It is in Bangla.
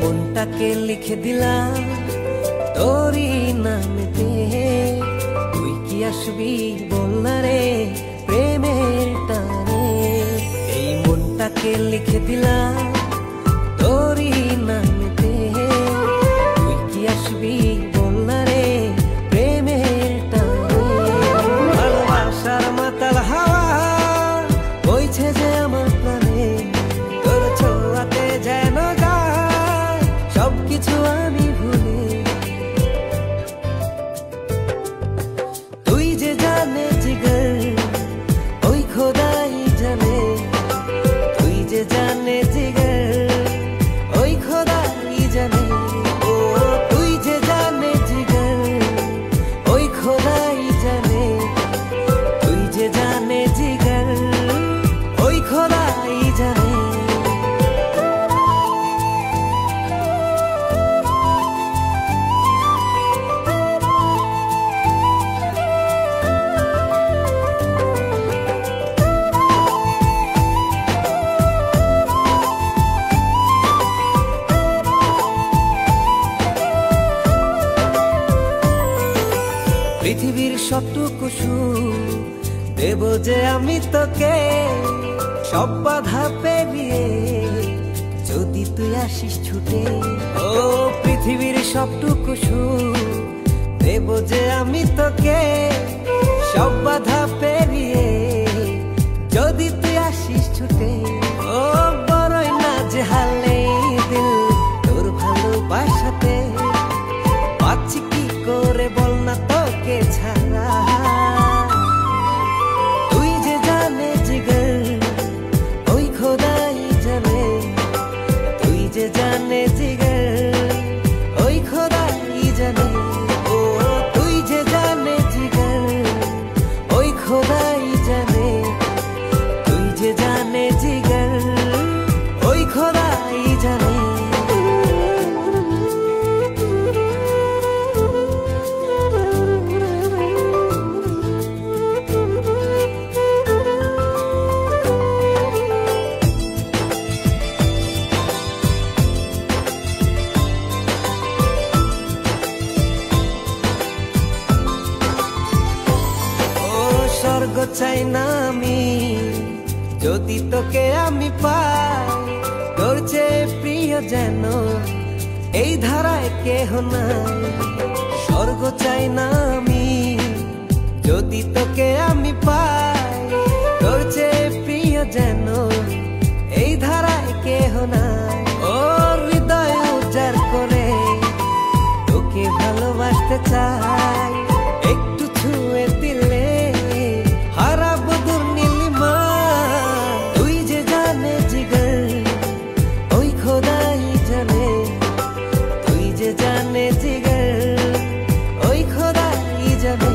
মনটাকে লিখে দিলাম তোরই নামেতে। তুই কি আসবি বল না রে প্রেমের টানে। এই মনটাকে লিখে দিলাম তোরই নামেতে। তুই কি আসবি বল না রে প্রেমের টানে। ভালোবাসার মাতাল হাওয়া বইছে যে আমার প্রাণে। তোর ছোঁয়াতে যেন যায় সবকিছু আমি ভুলে। তুই যে জানে জিগর ওই খোদাই জানে। তুই যে জানে জিগর ওই খোদাই জানে। ও তুই যে জানে জিগর ওই খোদাই জানে। তুই যে জানে জিগর ওই খোদাই জানে। পৃথিবীর সবটুকু সুখ দেব যে আমি তোকে। সব বাধা পেরিয়ে যদি তুই আসিস ছুটে। ও পৃথিবীর সবটুকু সুখ দেব যে আমি তোকে। সব বাধা পেরিয়ে যদি তুই আসিস ছুটে। ও বড়ই না যে হালে দিল তোর ভালোবাসাতে। পাচ্ছি কি করে বল না তোকে ছাড়া। তুই যে জানে জিগর ওই খোদাই জানে। তুই যে জানে জিগর ওই খোদাই জানে। ও তুই যে জানে জিগর ওই খোদাই জানে। তুই যে জানে জিগর ওই খোদাই জানে। স্বর্গ চাই না আমি যদি তোকে আমি পাই। তোর চেয়ে প্রিয় যেন এই ধারায় কেহ নাই। স্বর্গ চাই না আমি যদি তোকে আমি পাই। তোর চেয়ে প্রিয় যেন এই ধারায় কেহ নাই। ও হৃদয় উজাড় করে তোকে ভালোবাসতে চাই। একটু ছুঁয়ে দিলে হারাবো দূর নীলিমা। তুই যে জানে জিগর ওই খোদাই জানে। তুই যে জানে জিগর ওই খোদাই জানে।